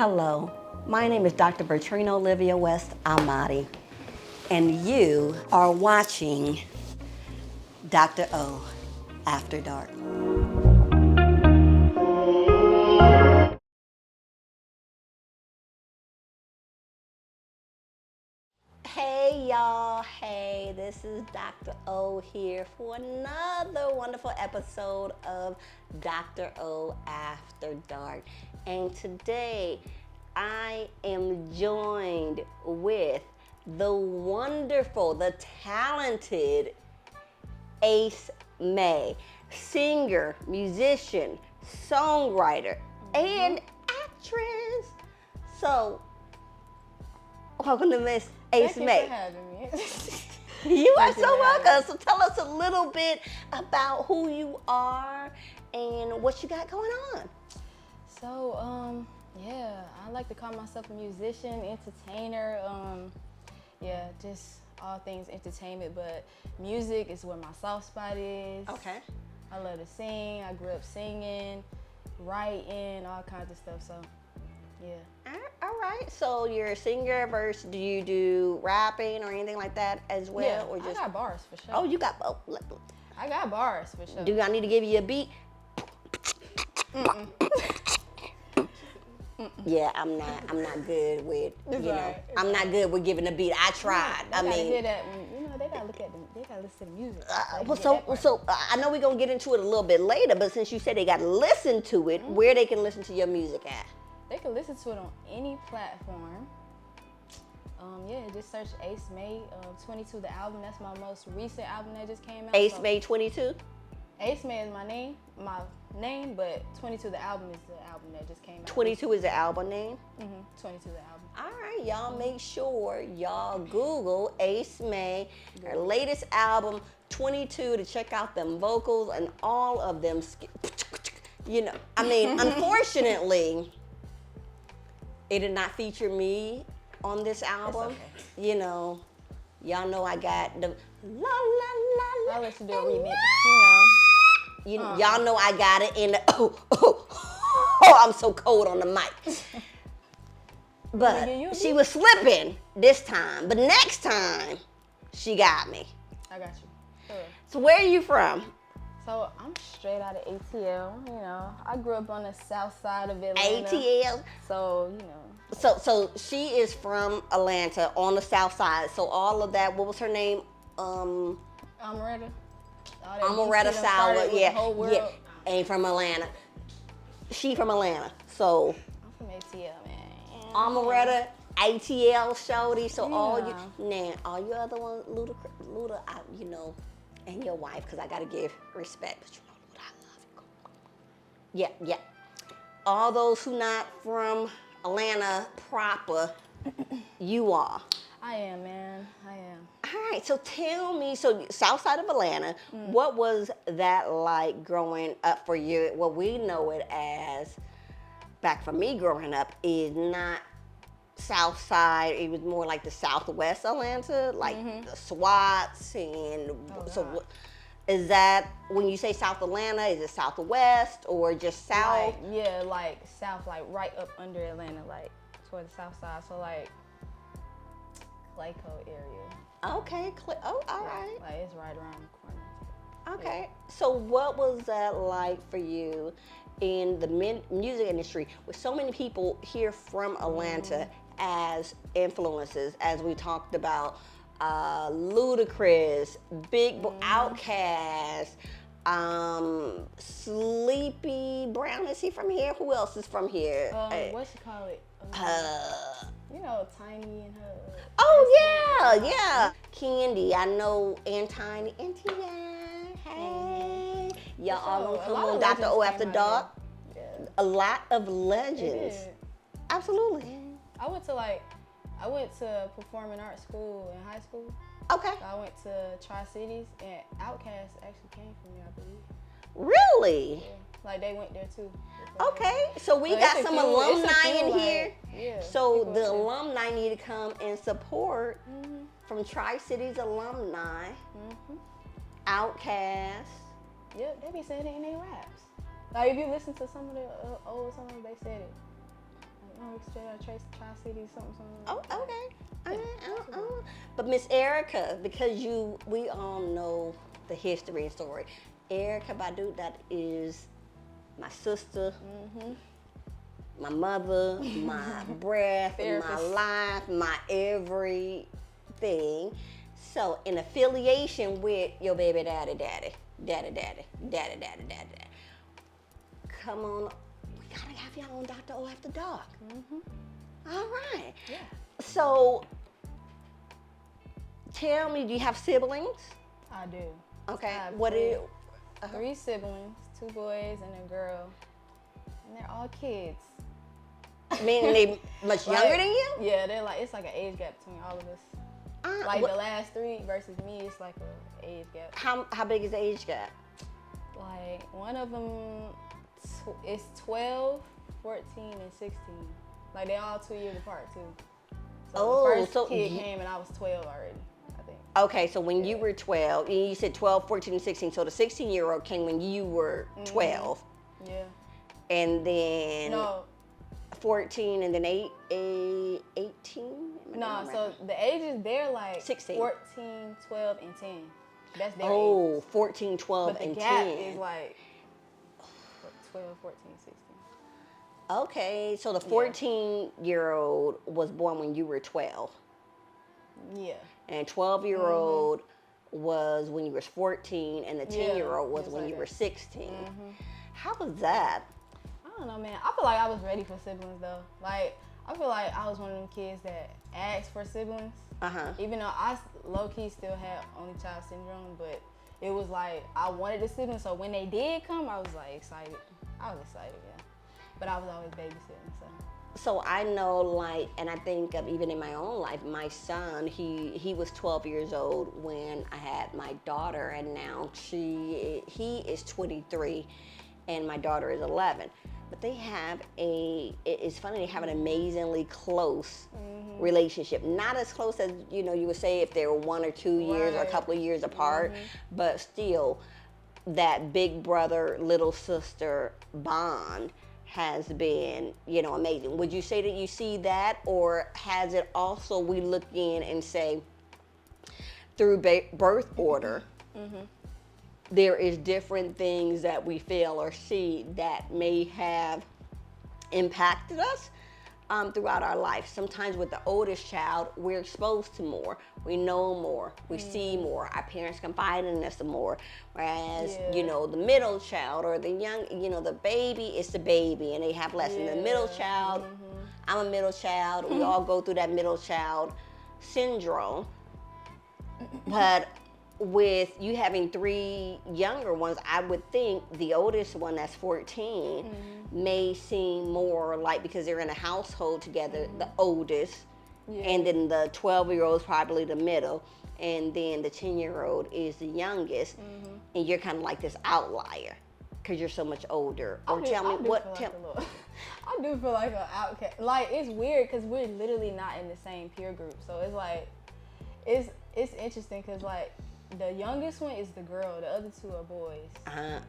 Hello, my name is Dr. Bertrina Olivia West Almaty, and you are watching Dr.O After Dark. Hey y'all, hey, this is Dr. O here for another wonderful episode of Dr.O After Dark. And today I am joined with the wonderful, the talented Ace May, singer, musician, songwriter, and actress. So, welcome to Miss Ace May. Thank you for having me. You are so welcome. So tell us a little bit about who you are and what you got going on. So, yeah, I like to call myself a musician, entertainer. Yeah, just all things entertainment, but music is where my soft spot is. Okay. I love to sing. I grew up singing, writing, all kinds of stuff. So, yeah. All right. So you're a singer versus do you do rapping or anything like that as well? Yeah, Or just I got bars for sure. Oh, you got I got bars for sure. Do I need to give you a beat? Yeah, I'm not good with, right. I'm not good with giving a beat. I tried. I mean, hear that when, they gotta look at them. They gotta listen to the music. I know we're gonna get into it a little bit later, but since you said they gotta listen to it, where they can listen to your music at? They can listen to it on any platform. Yeah, just search Ace May 22, the album. That's my most recent album that just came out. Ace May 22? Ace May is my name, but 22, the album, is the album that just came out. 22 is the album name? 22, the album. All right, y'all make sure y'all Google Ace May, her latest album, 22, to check out them vocals and all of them. Unfortunately, it did not feature me on this album. Okay. Y'all know I got the la la la la. I'll let you do a remix, Y'all know I got it in the I'm so cold on the mic. But she was slipping this time. But next time, she got me. I got you. Sure. So where are you from? So I'm straight out of ATL. I grew up on the south side of Atlanta. ATL. So, So she is from Atlanta on the south side. So all of that, what was her name? Amaretta. Amaretta Sour, yeah. Ain't from Atlanta. She from Atlanta. So I'm from ATL, man. Amaretta, ATL, shorty. So all you other ones, Luda, and your wife, because I gotta give respect. But Luda, I love you. Yeah. All those who not from Atlanta proper, you are. I am, man. I am. All right, so tell me, south side of Atlanta, what was that like growing up for you? What we know it as, back for me growing up, is not south side. It was more like the southwest Atlanta, like the SWATs is that, when you say South Atlanta, is it southwest or just south? Like south, like right up under Atlanta, like toward the south side. So like Clayco area. Okay, all right. Like it's right around the corner. Okay, so what was that like for you in the music industry with so many people here from Atlanta as influences, as we talked about? Ludacris, Big Outkast, Sleepy Brown, is he from here? Who else is from here? What you call it? Tiny and her. Oh yeah. Candy, I know, and Tiny, and Tia. Hey, y'all all gonna come on Dr.O After Dark. Yeah. A lot of legends. Absolutely. I went to performing arts school in high school. Okay. So I went to Tri-Cities, and Outkast actually came from there, I believe. Really? Yeah. Like they went there too. Okay, so we got some alumni in here. Yeah. So the alumni need to come and support from Tri-Cities alumni. Outkast. Yep, they be saying it in their raps. Like if you listen to some of the old songs, they said it. Tri-City, something. Oh, okay. But Miss Erica, because we all know the history and story. Erica Badu, that is my sister, my mother, my breath, my life, my everything. So, in affiliation with your baby daddy. Come on, we gotta have y'all on Dr.O After Dark. All right. Yeah. So, tell me, do you have siblings? I do. Okay. I have What is? 3 siblings, 2 boys and a girl, and they're all kids. Meaning they much younger than you? Yeah, they're like, it's like an age gap between all of us. Like the last 3 versus me, it's like an age gap. How big is the age gap? Like one of them is 12, 14, and 16. Like they all 2 years apart too. So the first kid came and I was 12 already, I think. Okay, so when you were 12, you said 12, 14, and 16. So the 16-year-old came when you were 12. Yeah. And then No. 14 and then 18? No, so the ages, they're like 16. 14, 12, and 10. That's their age. 14, 12, but and the gap 10. is like 12, 14, 16. Okay, so the 14-year-old was born when you were 12. Yeah. And 12-year-old was when you were 14, and the 10-year-old was when you were 16. How was that? I don't know, man. I feel like I was ready for siblings, though. Like, I feel like I was one of them kids that asked for siblings. Even though I low-key still had only child syndrome, but it was like I wanted a sibling. So when they did come, I was like excited. I was excited, yeah. But I was always babysitting, so. So I know, like, and I think of even in my own life, my son, he was 12 years old when I had my daughter, and now he is 23, and my daughter is 11. But they have it's funny, they have an amazingly close relationship. Not as close as, you would say if they were 1 or 2 years or a couple of years apart, but still that big brother, little sister bond has been, amazing. Would you say that you see that, or has it also, we look in and say, through birth order, there is different things that we feel or see that may have impacted us throughout our life. Sometimes with the oldest child, we're exposed to more. We know more. We see more. Our parents confide in us more. Whereas, the middle child or the young, the baby is the baby and they have less. And the middle child, I'm a middle child. We all go through that middle child syndrome. But with you having 3 younger ones, I would think the oldest one, that's 14, may seem more like, because they're in a household together, the oldest, and then the 12-year-old is probably the middle, and then the 10-year-old is the youngest, and you're kind of like this outlier because you're so much older. Or I do feel like an outcast. Like, it's weird because we're literally not in the same peer group. So it's like, it's interesting because, like, the youngest one is the girl. The other 2 are boys.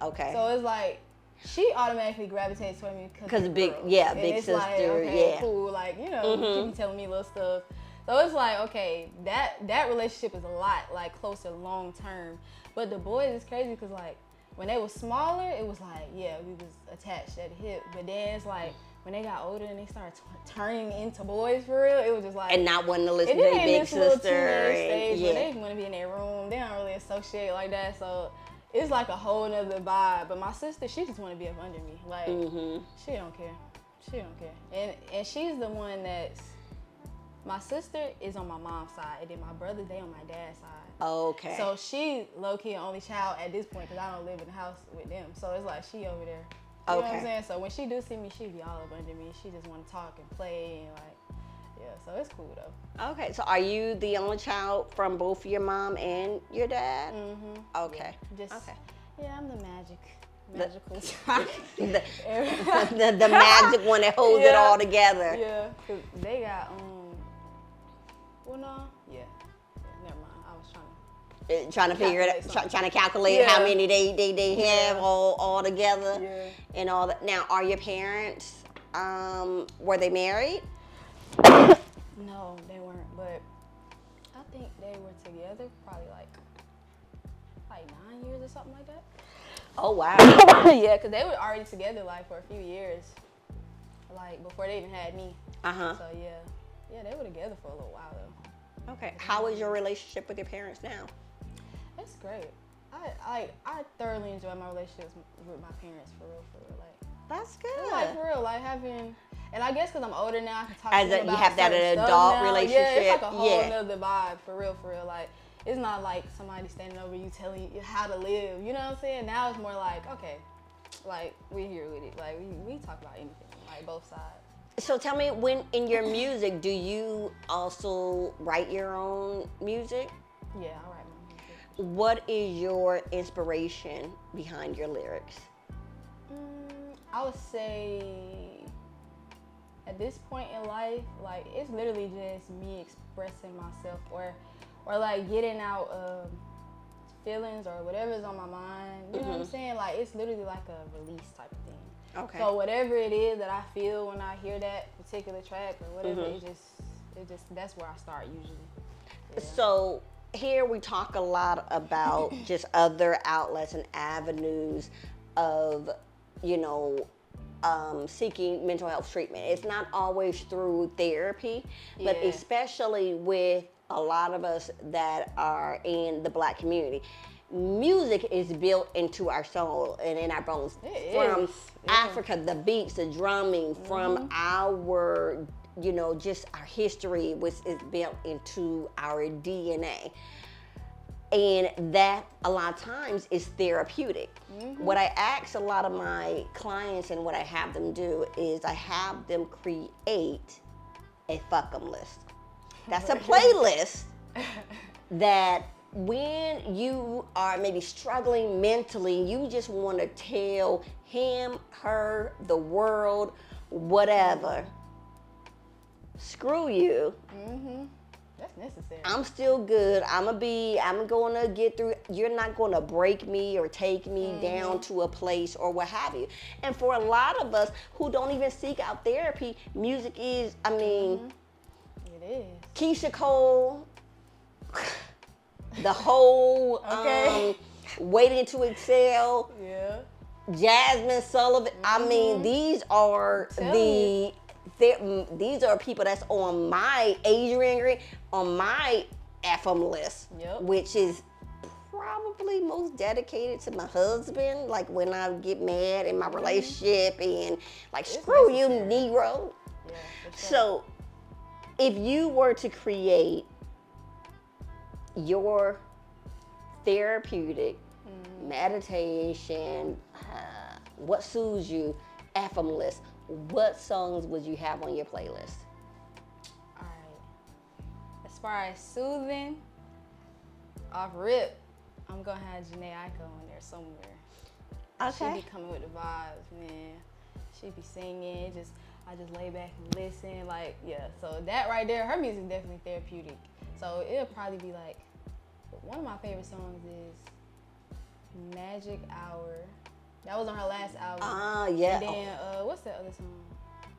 Okay. So it's like, she automatically gravitates toward me because big sister, like, okay, cool. Like, she be telling me little stuff. So it's like, okay, that relationship is a lot, like, closer long term. But the boys is crazy because, like, when they were smaller, it was like, yeah, we was attached at the hip. But then it's like, when they got older and they started turning into boys for real, it was just like, and not wanting to listen to their big sister. Stage where they want to be in their room. They don't really associate like that. So it's like a whole nother vibe. But my sister, she just want to be up under me. Like, she don't care. She don't care. And she's the one that's, my sister is on my mom's side, and then my brothers, they on my dad's side. Okay. So she low-key an only child at this point because I don't live in the house with them. So it's like she over there. You know what I'm saying? So when she do see me, she be all up under me. She just want to talk and play and, like, yeah. So it's cool though. Okay. So are you the only child from both your mom and your dad? Okay. Yeah, I'm the magical child. the the magic one that holds it all together. Yeah. Cause they got well, no. Yeah. Never mind. I was trying to figure it out, trying to calculate how many they have all together and all that. Now, are your parents Were they married? No, they weren't, but I think they were together probably like 9 years or something like that. Oh, wow. Yeah, because they were already together like for a few years, like before they even had me. Uh-huh. So yeah, they were together for a little while though. Okay. How is your relationship with your parents now? It's great. I thoroughly enjoy my relationships with my parents for real. Like That's good. like for real, like having, and I guess because I'm older now, I can talk As to them you about have that certain stuff adult now. relationship. Yeah, it's like a whole Yeah. nother vibe for real. Like it's not like somebody standing over you telling you how to live. You know what I'm saying? Now it's more like, okay, like we here with it. Like we talk about anything, like both sides. So tell me, when in your music, do you also write your own music? Yeah, I write my music. What is your inspiration behind your lyrics? I would say at this point in life, like it's literally just me expressing myself or like getting out feelings or whatever's on my mind. You know what I'm saying? Like it's literally like a release type of thing. Okay. So whatever it is that I feel when I hear that particular track or whatever, it just that's where I start usually. Yeah. So here we talk a lot about just other outlets and avenues of, seeking mental health treatment. It's not always through therapy, but Yeah. especially with a lot of us that are in the Black community. Music is built into our soul and in our bones. From Africa, the beats, the drumming, from our, just our history, which is built into our DNA. And that a lot of times is therapeutic. What I ask a lot of my clients and what I have them do is I have them create a fuck 'em list. That's a playlist that when you are maybe struggling mentally, you just want to tell him, her, the world, whatever, screw you. That's necessary. I'm still good. I'm going to get through. You're not going to break me or take me down to a place or what have you. And for a lot of us who don't even seek out therapy, music is, It is. Keisha Cole, the whole Waiting to Excel, Yeah. Jasmine Sullivan. I mean, these are these are people that's on my Adrian Green, on my FM list, which is probably most dedicated to my husband. Like when I get mad in my relationship and like, screw you, Negro. Yeah, for sure. So if you were to create your therapeutic meditation, what soothes you, FM list, what songs would you have on your playlist? All right. As far as soothing, off rip, I'm gonna have Janae Aiko in there somewhere. Okay. She be coming with the vibes, man. She be singing. I just lay back and listen. Like, yeah. So that right there, her music definitely therapeutic. So it'll probably be like, one of my favorite songs is Magic Hour. That was on her last album. Yeah. And then, what's the other song?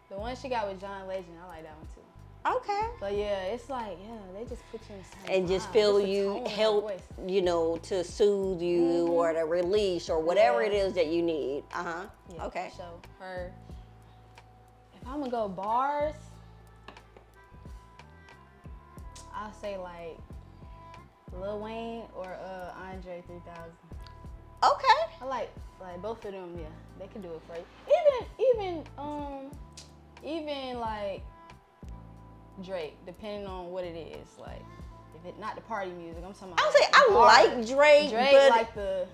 The one she got with John Legend. I like that one too. Okay. So yeah, it's like, they just put you in the same And just vibe. feel Just the you tone of her help, voice. to soothe you or to release or whatever Yeah. it is that you need. Yeah, Okay. So her, if I'm gonna go bars, I'll say like Lil Wayne or Andre 3000. Okay. I like both of them. Yeah, they can do it for you. Even like Drake, depending on what it is. Like if it not the party music, I'm talking about. I would say I like Drake, Drake but like the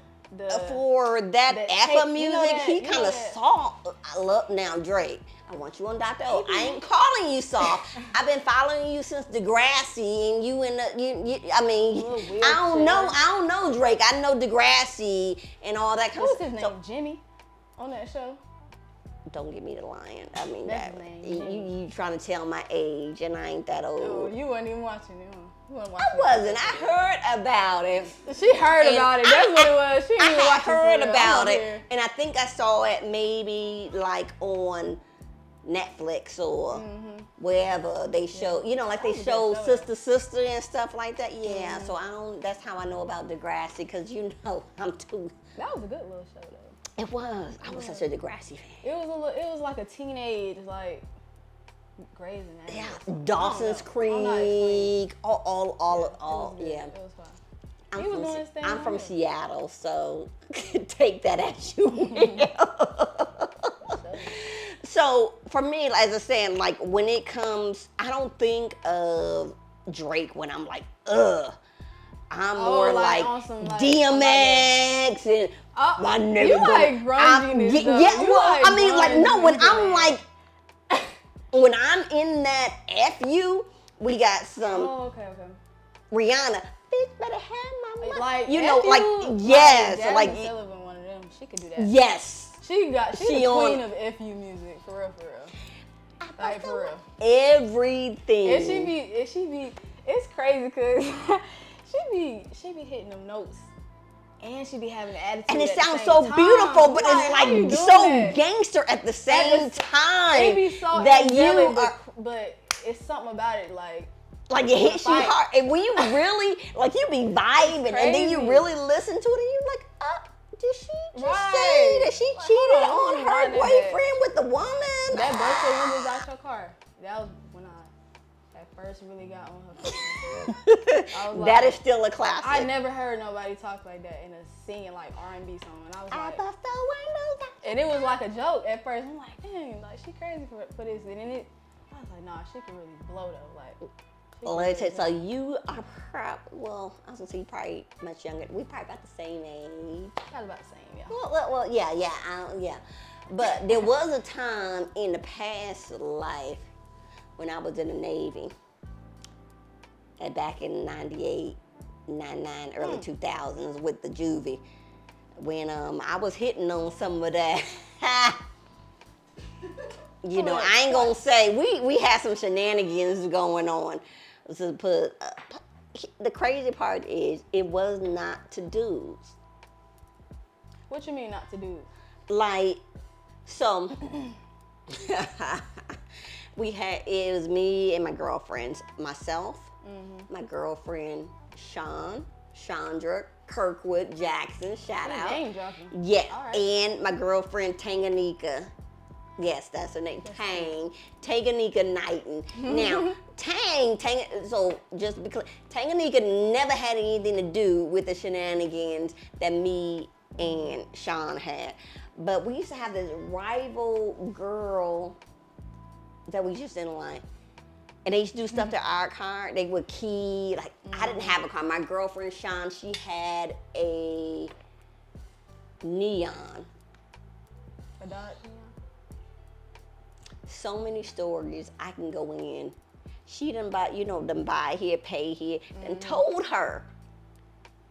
for that FM music, he kind of that. soft. I love now Drake. I want you on Dr.O. I ain't calling you soft. I've been following you since Degrassi, and you in the I don't know Drake. I know Degrassi and all that kind What of was stuff. his name? Jimmy on that show. Don't give me the lion. I mean, That's that his name. you trying to tell my age, and I ain't that old. Oh, you wasn't even watching it. You wasn't I watching wasn't. I heard about it. She heard about it. That's what it was. She didn't even I watch heard it. about it, and I think I saw it maybe like on Netflix or wherever they show, you know, like they That was a show good show, Sister and stuff like that. Yeah, so I don't. That's how I know about Degrassi, because you know I'm too. That was a good little show though. It was. I was such a Degrassi fan. It was like a teenage like Grey's Anatomy. Yeah, Dawson's Creek, all. Yeah. It was fun. I'm He was from, doing his thing I'm on from it. Seattle, so take that as you will. So for me, as I said, like when it comes, I don't think of Drake when I'm like, ugh. I'm more like on some, like, DMX and my nigga. You like grunginess, though. Yeah, You well, like I mean, like no, when grunge, I'm like, when I'm in that FU, we got some okay. Rihanna. Bitch better have my money. Like you know, F like you, yes, Jasmine like Sullivan, one of them. She could do that. yes. She's She the on- queen of FU music, for real. Like for real. Everything. And she be, it's crazy cause she be hitting them notes. And she be having an attitude. And it at the sounds same so time. beautiful, but How you it's doing like so that? gangster at the same time. It be so that you angelic, are but it's something about it like it hits you fight. hard. And when you really like you be vibing, and then you crazy. really listen to it, and you're like, did she just Right. say that she Like, cheated hold on on, her let me wind that boyfriend with the woman? that broke the windows out your car. That was when I at first really got on her. I was That like, is still a classic. I never heard nobody talk like that in a singing like R&B song, and I was I like, bust the windows out. and it was like a joke at first. I'm like, dang, like she crazy for this, and then I was like, nah, she can really blow though, like. she can Well, really so you are well, I was gonna say you probably much younger. We probably about the same age. Probably about the same, yeah. Well, yeah. But there was a time in the past life when I was in the Navy, and back in 98, 99, early 2000s with the juvie, when I was hitting on some of that. You know, I ain't gonna say we had some shenanigans going on. To put the crazy part is it was not to dudes. What you mean not to do? Like, so it was me and my girlfriends, myself, my girlfriend Chandra Kirkwood Jackson, shout out. Name dropping. Yeah, All right. and my girlfriend Tanganyika. Yes, that's her name. Tanganyika Knighton. Now, so just because Tanganyika never had anything to do with the shenanigans that me and Sean had. But we used to have this rival girl that we just didn't like. And they used to do stuff to our car. They would key, like, I didn't have a car. My girlfriend, Sean, she had a neon. A dot, yeah. So many stories I can go in. She done buy here, pay here, and told her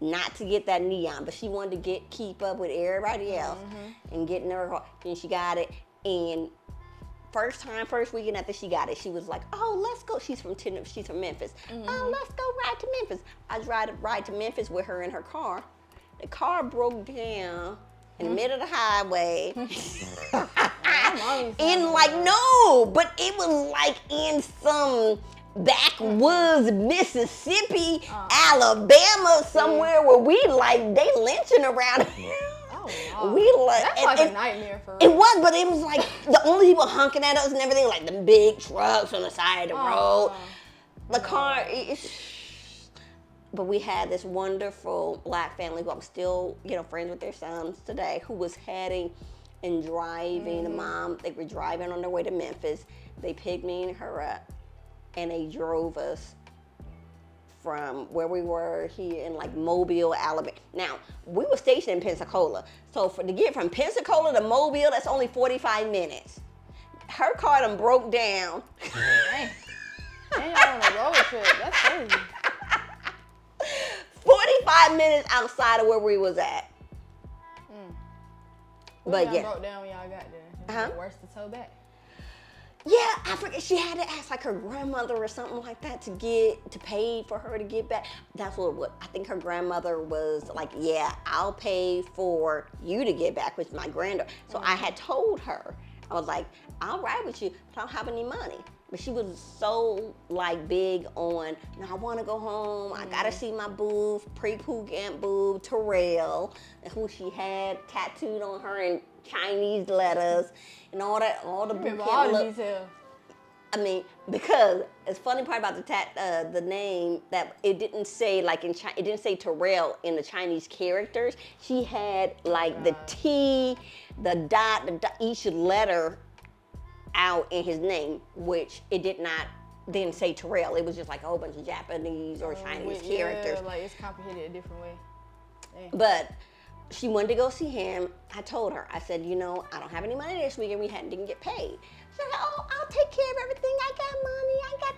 not to get that neon, but she wanted to keep up with everybody else and get in her car. Then she got it, and first weekend after she got it, she was like, "Oh, let's go." She's from Memphis. "Oh, let's go ride to Memphis." I ride to Memphis with her in her car. The car broke down in the middle of the highway. But it was like in some backwoods, Mississippi, Alabama, somewhere where we like they lynching around. Oh, We like that's like a nightmare for It real. was, but it was like the only people honking at us and everything, like the big trucks on the side of the road. The car is. But we had this wonderful black family who I'm still, friends with their sons today, who was heading and driving. The mom, they were driving on their way to Memphis. They picked me and her up, and they drove us from where we were here in like Mobile, Alabama. Now, we were stationed in Pensacola. So to get from Pensacola to Mobile, that's only 45 minutes. Her car done broke down. Dang. And y'all on a road trip. That's crazy. 45 minutes outside of where we was at. But But yeah. broke down when y'all got there. Uh-huh. Worse to tow back. Yeah, I forget. She had to ask like her grandmother or something like that to pay for her to get back. That's what I think her grandmother was like, yeah, I'll pay for you to get back with my granddaughter. So I had told her, I was like, I'll ride with you, but I don't have any money. But she was so like big on, no, I want to go home. I gotta see my boo, pre-poo camp boo, Terrell, who she had tattooed on her in Chinese letters and all that, all the boot camp all the look. details. I mean, because it's funny part about the name that it didn't say like in China, it didn't say Terrell in the Chinese characters. She had like the T, the dot, each letter out in his name, which it didn't say Terrell. It was just like a whole bunch of Japanese or Chinese characters. Yeah, like it's complicated a different way. Dang. But she wanted to go see him. I told her, I said, I don't have any money this week, and we didn't get paid. She's like, oh, I'll take care of everything. I got money. I got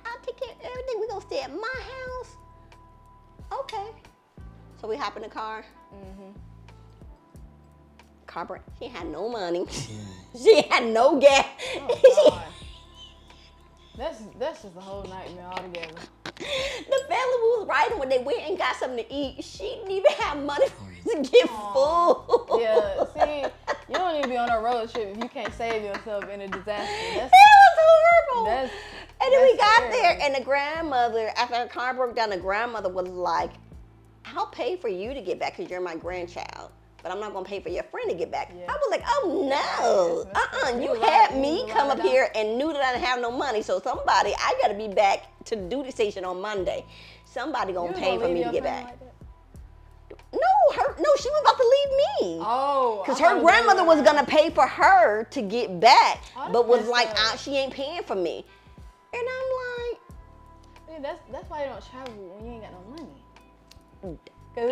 I'll take care of everything. We're gonna stay at my house. Okay. So we hop in the car. Car break. She had no money. She had no gas. Oh, God. That's just a whole nightmare altogether. The family we was riding when they went and got something to eat, she didn't even have money for us to get food. Yeah, see, you don't need to be on a road trip if you can't save yourself in a disaster. It was horrible. And then we got there, and the grandmother, after her car broke down, the grandmother was like, I'll pay for you to get back because you're my grandchild, but I'm not going to pay for your friend to get back. Yeah. I was like, oh, no. You had me come up here and knew that I didn't have no money, so I got to be back to the duty station on Monday. Somebody going to pay for me to get back. Like no, she was about to leave me. Oh. Because her grandmother was going to pay for her to get back, but was like, she ain't paying for me. And I'm like... Yeah, that's why you don't travel when you ain't got no money. Because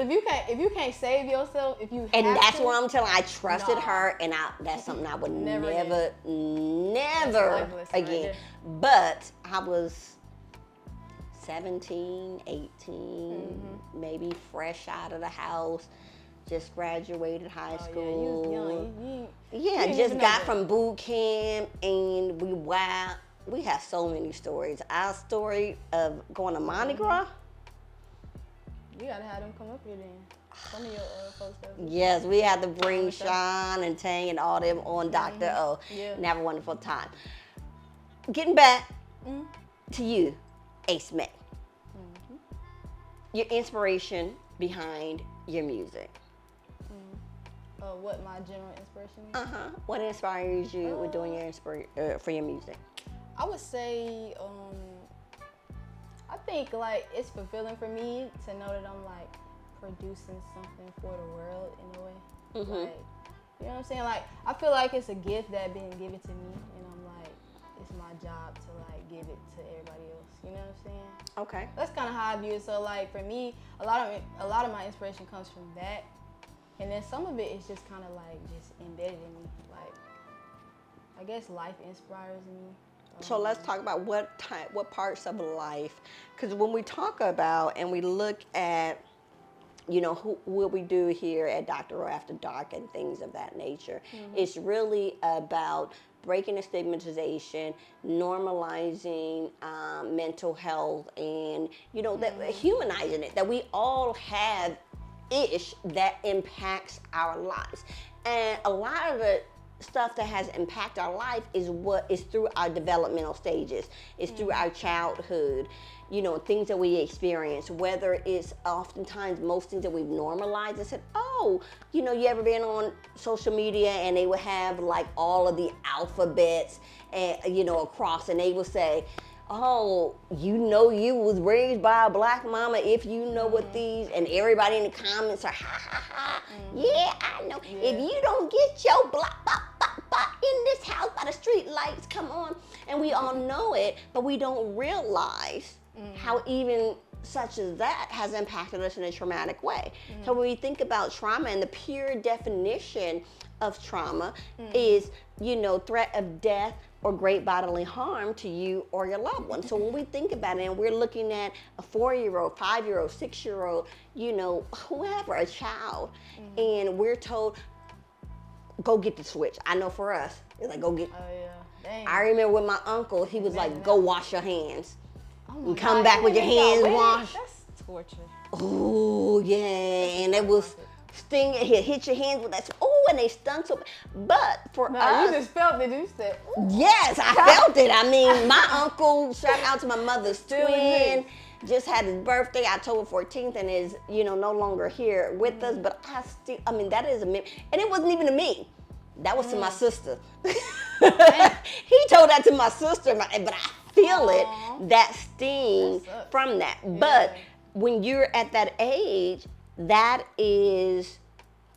if you can't save yourself, that's what I'm telling. I trusted her, and that's something I would never again. But I was 17, 18, maybe fresh out of the house, just graduated high school. Yeah, you just got from boot camp, and we have so many stories. Our story of going to Mardi Gras. You gotta have them come up here then. Some of your folks. Yes, we had to bring Sean and Tang and all them on Dr.O. And have a wonderful time. Getting back to you, Ace May. Your inspiration behind your music. What my general inspiration is? What inspires you with doing your for your music? I would say, I think like it's fulfilling for me to know that I'm like producing something for the world in a way. Like, you know what I'm saying? Like, I feel like it's a gift that been given to me, and I'm like, it's my job to like give it to everybody else. You know what I'm saying? Okay. That's kind of how I view it. So like for me, a lot of my inspiration comes from that, and then some of it is just kind of like just embedded in me. Like, I guess life inspires me. So let's talk about what parts of life, because when we talk about and we look at, what we do here at Dr.O After Dark and things of that nature, it's really about breaking the stigmatization, normalizing mental health, and that humanizing it. That we all have that impacts our lives, and a lot of it. Stuff that has impacted our life is through our developmental stages. It's through our childhood, things that we experience, whether it's oftentimes most things that we've normalized and said, oh, you ever been on social media and they would have like all of the alphabets and across, and they would say, oh, you was raised by a black mama if you know what these, and everybody in the comments are, ha, ha, ha. Yeah, I know. Yeah. If you don't get your blah, blah, blah, blah in this house by the street lights come on, and we all know it, but we don't realize how even such as that has impacted us in a traumatic way. So when we think about trauma, and the pure definition of trauma is, threat of death or great bodily harm to you or your loved one. So when we think about it, and we're looking at a 4-year-old, 5-year-old, 6-year-old, whoever, a child, and we're told, go get the switch. I know for us, it's like, go get. Oh yeah. Dang. I remember with my uncle, he was like, go wash your hands. Oh and come back with your hands washed. That's torture. Oh yeah, and it was sting, it hit your hands with that, and they stung so bad. But for us. You just felt it, you said, ooh. Yes, I felt it. I mean, my uncle, shout out to my mother's twin, just had his birthday October 14th and is, no longer here with us. But that is a meme. And it wasn't even to me. That was to my sister. He told that to my sister, but I feel it, that sting from that. Yeah. But when you're at that age, that is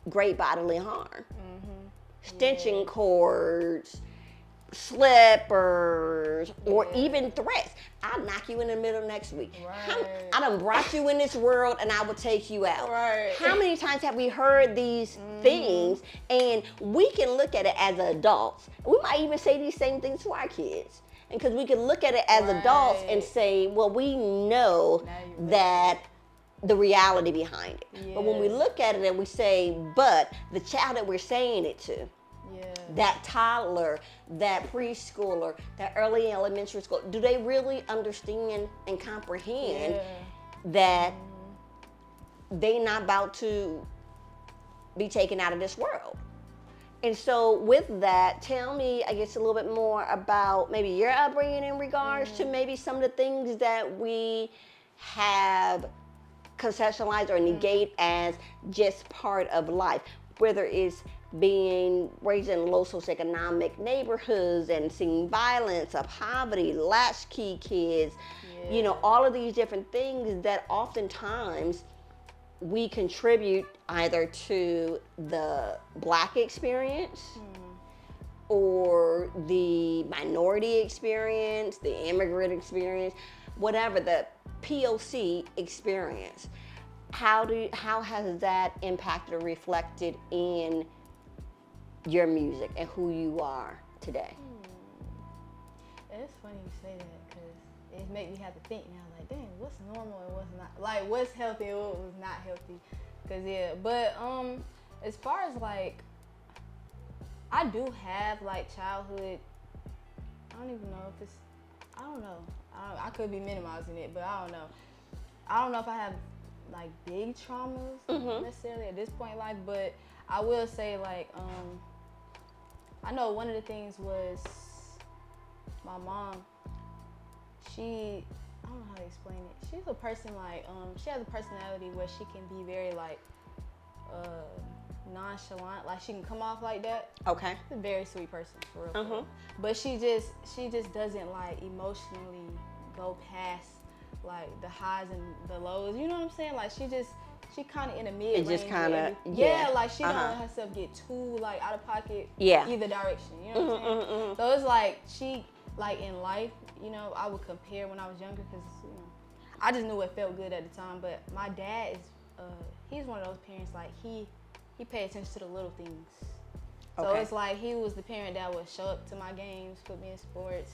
great bodily harm. Stenching cords, slippers, or even threats. I'll knock you in the middle next week. Right. I done brought you in this world and I will take you out. Right. How many times have we heard these things? And we can look at it as adults. We might even say these same things to our kids. And because we can look at it as adults and say, well, we know that the reality behind it. Yeah. But when we look at it and we say, but the child that we're saying it to, that toddler, that preschooler, that early elementary school, do they really understand and comprehend that they're not about to be taken out of this world? And so with that, tell me, I guess, a little bit more about maybe your upbringing in regards to maybe some of the things that we have conceptualized or negate as just part of life, whether it's being raised in low socioeconomic neighborhoods and seeing violence, of poverty, latchkey kids, all of these different things that oftentimes we contribute either to the Black experience or the minority experience, the immigrant experience, whatever the POC experience. How has that impacted or reflected in your music and who you are today? It's funny you say that because it makes me have to think now, like, dang, what's normal and what's not? Like, what's healthy and what was not healthy? But as far as like, I do have like childhood, I don't even know if it's, I don't know. I could be minimizing it, but I don't know. I don't know if I have like big traumas necessarily at this point in life, but I will say like, I know one of the things was my mom, I don't know how to explain it. She's a person like, she has a personality where she can be very like, nonchalant, like she can come off like that. Okay. She's a very sweet person, for real. For real. But she just doesn't like emotionally go past like the highs and the lows. You know what I'm saying? Like she kind of in the mid range. It just kind of, like she don't let herself get too like out of pocket either direction. You know what I'm saying? So it's like she, like in life, I would compare when I was younger because, I just knew what felt good at the time. But my dad is, he's one of those parents, like he paid attention to the little things. So it's like he was the parent that would show up to my games, put me in sports.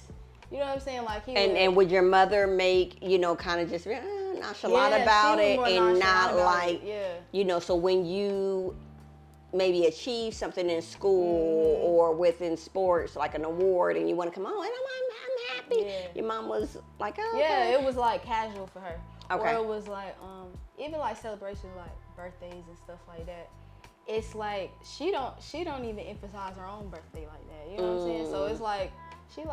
You know what I'm saying? Like and would your mother make, kind of just nonchalant about it and not like, so when you maybe achieve something in school or within sports, like an award, and you want to come on, and I'm happy. Your mom was like, oh, okay. It was like casual for her. Okay. Or it was like, even like celebrations like birthdays and stuff like that. It's like she don't even emphasize her own birthday like that. You know what I'm saying? So it's like she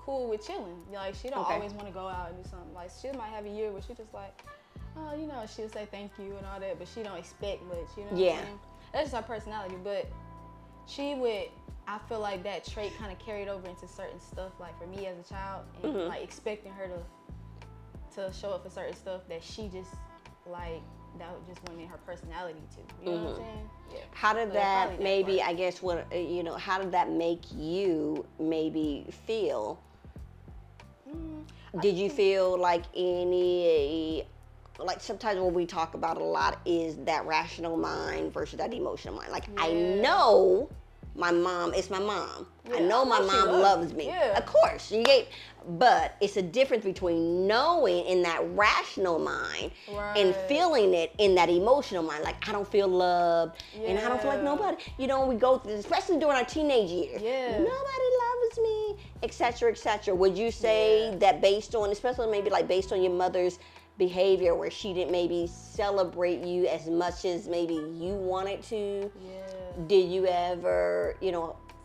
cool with chilling. Like she don't always want to go out and do something. Like she might have a year where she just like, she'll say thank you and all that, but she don't expect much. You know what I'm saying? That's just her personality. But I feel like that trait kind of carried over into certain stuff. Like for me as a child, and like expecting her to show up for certain stuff that she just like. That just went in her personality too. You know what I'm saying? Yeah. How did that maybe, I guess, how did that make you maybe feel? Did you feel like like sometimes what we talk about a lot is that rational mind versus that emotional mind. Like I know my mom is my mom. I know my mom loves me. Yeah. Of course, but it's a difference between knowing in that rational mind and feeling it in that emotional mind. Like I don't feel loved and I don't feel like nobody. We go through this, especially during our teenage years. Yeah. Nobody loves me, etc., etc. Would you say that based on, especially maybe like based on your mother's behavior where she didn't maybe celebrate you as much as maybe you wanted to? Yeah. Did you ever,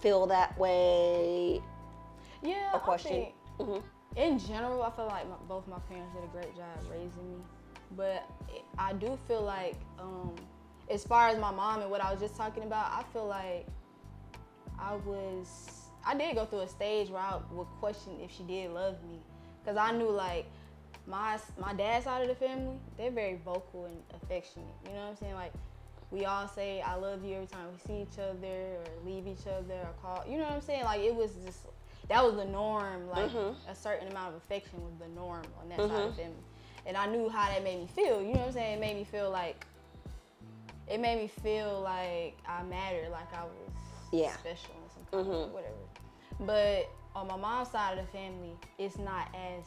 feel that way? Yeah, Or question? I think in general, I feel like both my parents did a great job raising me. But I do feel like, as far as my mom and what I was just talking about, I feel like I did go through a stage where I would question if she did love me. Because I knew, like, my dad's side of the family, they're very vocal and affectionate. You know what I'm saying? Like, we all say I love you every time we see each other or leave each other or call. You know what I'm saying? Like, it was just, that was the norm. Like, a certain amount of affection was the norm on that side of the family. And I knew how that made me feel. You know what I'm saying? It made me feel like I mattered, like I was special in some kind of way, whatever. But on my mom's side of the family, it's not as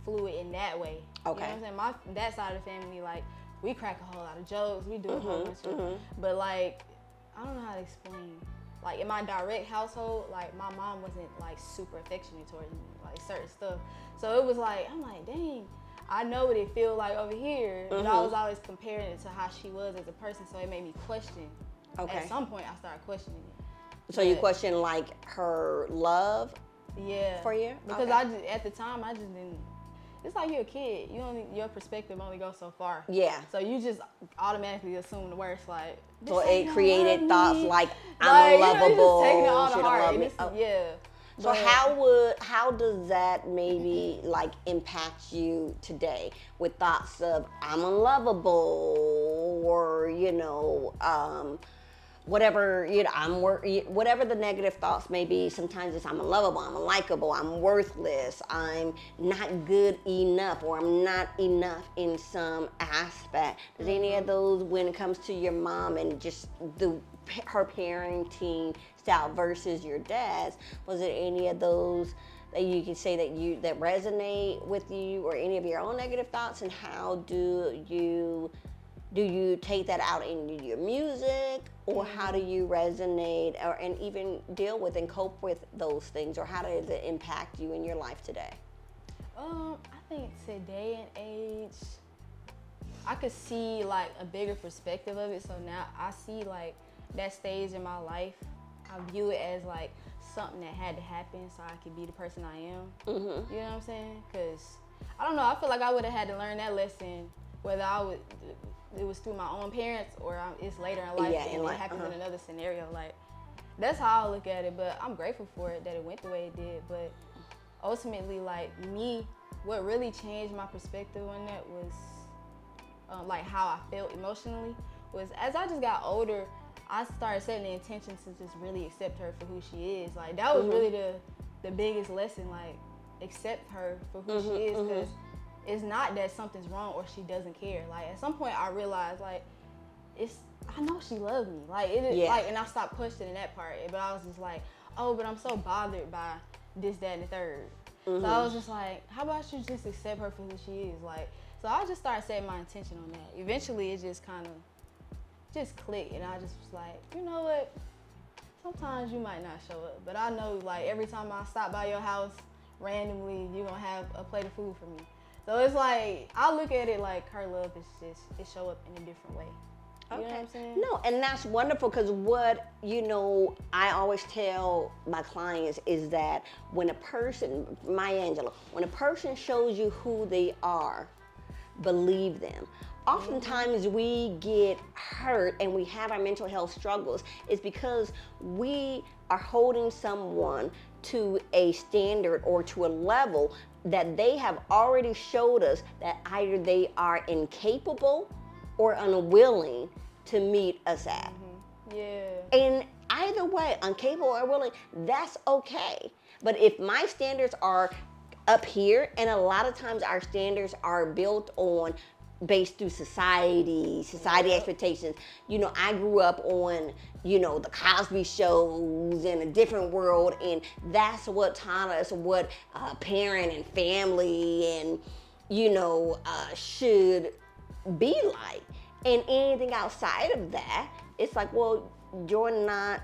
fluid in that way. Okay. You know what I'm saying? That side of the family, like, we crack a whole lot of jokes, we do a whole bunch of, but like, I don't know how to explain. Like, in my direct household, like, my mom wasn't like super affectionate towards me, like certain stuff. So it was like, I'm like, dang, I know what it feels like over here, but I was always comparing it to how she was as a person, so it made me question. Okay. At some point, I started questioning it. So you question like her love? Yeah. For you? Because at the time, I just didn't. It's like you're a kid. Your perspective only goes so far. Yeah. So you just automatically assume the worst. Like, So it created thoughts like, I'm unlovable. Just taking it all she to don't heart. love me. Yeah. So how does that maybe like impact you today with thoughts of I'm unlovable or whatever whatever the negative thoughts may be? Sometimes it's I'm unlovable, I'm unlikable, I'm worthless, I'm not good enough, or I'm not enough in some aspect. Does any of those, when it comes to your mom and just her parenting style versus your dad's, was it any of those that you can say that resonate with you, or any of your own negative thoughts? And how do you take that out in your music, or how do you resonate and even deal with and cope with those things, or how does it impact you in your life today? I think today and age, I could see like a bigger perspective of it. So now I see like that stage in my life, I view it as like something that had to happen so I could be the person I am. You know what I'm saying? Because I don't know, I feel like I would have had to learn that lesson, whether it was through my own parents or it's later in life, and it happens in another scenario. Like, that's how I look at it. But I'm grateful for it that it went the way it did. But ultimately, like, what really changed my perspective on that was like how I felt emotionally, was as I just got older, I started setting the intention to just really accept her for who she is. Like, that was really the biggest lesson, like, accept her for who she is, because it's not that something's wrong or she doesn't care. Like, at some point I realized, like, I know she loved me. Like, like, and I stopped questioning that part. But I was just like, oh, but I'm so bothered by this, that, and the third. So I was just like, how about you just accept her for who she is? Like, so I just started setting my intention on that. Eventually it just kind of clicked, and I just was like, you know what? Sometimes you might not show up, but I know, like, every time I stop by your house randomly, you're gonna have a plate of food for me. So it's like, I look at it like her love is just, it show up in a different way. You know what I'm saying? No, and that's wonderful, because what, I always tell my clients is that when a person, Maya Angelou, when a person shows you who they are, believe them. Oftentimes we get hurt and we have our mental health struggles is because we are holding someone to a standard or to a level that they have already showed us that either they are incapable or unwilling to meet us at. Yeah. And either way, incapable or willing, that's okay. But if my standards are up here, and a lot of times our standards are built on based through society expectations. I grew up on, the Cosby shows in a different world, and that's what taught us what parent and family and, should be like. And anything outside of that, it's like, well, you're not,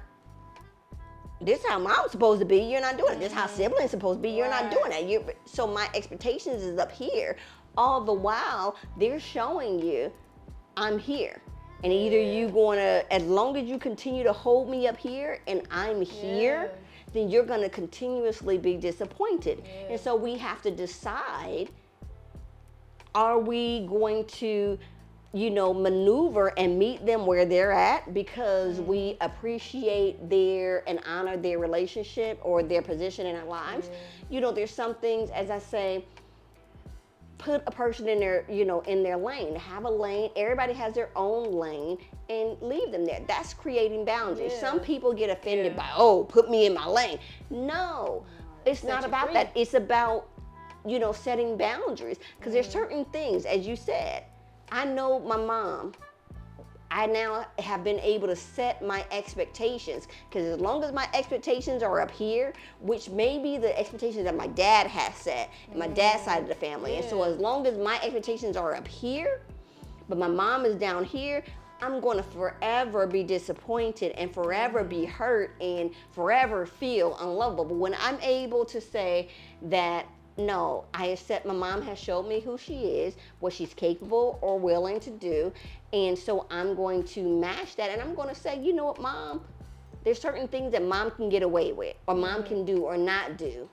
this is how mom's supposed to be, you're not doing it. This is how siblings supposed to be, you're not doing it. So my expectations is up here. all the while they're showing you I'm here. And either you going to, as long as you continue to hold me up here and I'm here, then you're going to continuously be disappointed. And so we have to decide, are we going to, maneuver and meet them where they're at because we appreciate their and honor their relationship or their position in our lives? There's some things, as I say, put a person in their, in their lane. Have a lane. Everybody has their own lane and leave them there. That's creating boundaries. Some people get offended by, put me in my lane. No, it's not about that. It's about, setting boundaries. Because there's certain things, as you said, I know my mom. I now have been able to set my expectations, because as long as my expectations are up here, which may be the expectations that my dad has set and my dad's side of the family. And so as long as my expectations are up here, but my mom is down here, I'm going to forever be disappointed and forever be hurt and forever feel unlovable. But when I'm able to say that, no, I accept my mom has showed me who she is, what she's capable or willing to do. And so I'm going to match that. And I'm going to say, you know what, Mom, there's certain things that Mom can get away with or Mom can do or not do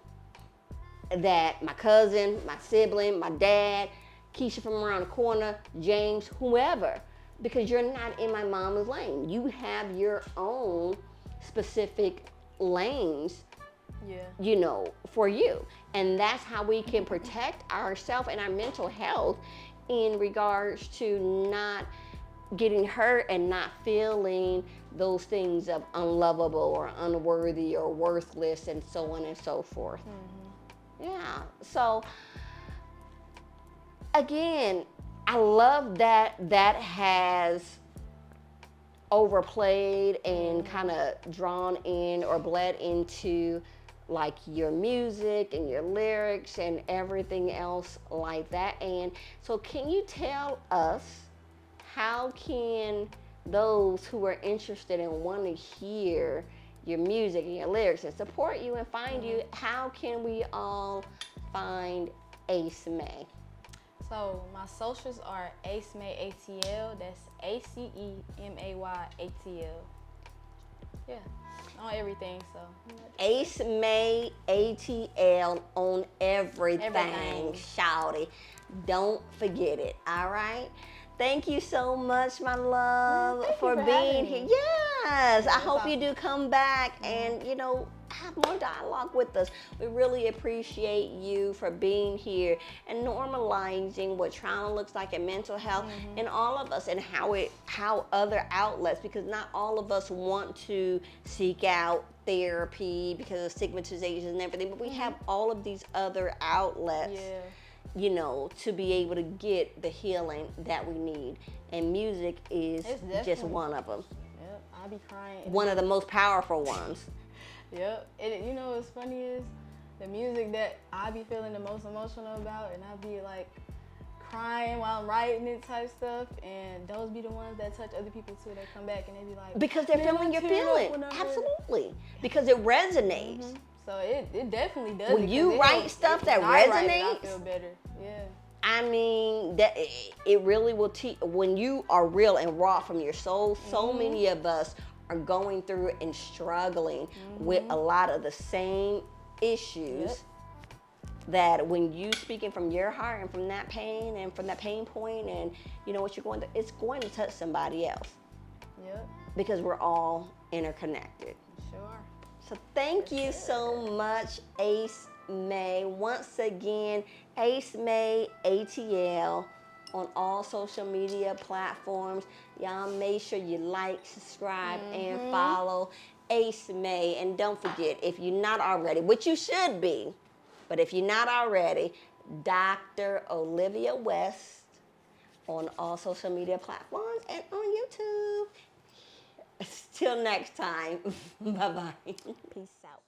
that my cousin, my sibling, my dad, Keisha from around the corner, James, whoever, because you're not in my mom's lane. You have your own specific lanes, for you. And that's how we can protect ourselves and our mental health in regards to not getting hurt and not feeling those things of unlovable or unworthy or worthless and so on and so forth. Yeah. So again, I love that has overplayed and kind of drawn in or bled into like your music and your lyrics and everything else like that. And so can you tell us, how can those who are interested and want to hear your music and your lyrics and support you and find you, how can we all find Ace May? So my socials are Ace May ATL. That's ACEMAY ATL. Yeah, on everything. So Ace May ATL on everything. Shouty. Don't forget it. All right. Thank you so much, my love, for being here. Yes, I hope you do come back and have more dialogue with us. We really appreciate you for being here and normalizing what trauma looks like in mental health in all of us, and how other outlets, because not all of us want to seek out therapy because of stigmatization and everything, but we have all of these other outlets. To be able to get the healing that we need. And music is just one of them. Yep, I be crying. One of the most powerful ones. Yep. And what's funny is the music that I be feeling the most emotional about, and I be like crying while I'm writing it type stuff, and those be the ones that touch other people too. They come back and they be like, because they're feeling your feeling. Absolutely. Because it resonates. So it definitely does. When you write stuff that resonates, I feel better. Yeah. I mean, that it really will teach. When you are real and raw from your soul, so many of us are going through and struggling with a lot of the same issues. That when you speaking from your heart and from that pain and from that pain point and what you're going through, it's going to touch somebody else. Yep. Because we're all interconnected. Sure. So thank you so much, Ace May. Once again, Ace May ATL on all social media platforms. Y'all make sure you like, subscribe, and follow Ace May. And don't forget, if you're not already, which you should be, but if you're not already, Dr. Olivia West on all social media platforms and on YouTube. Till next time. Bye-bye. Peace out.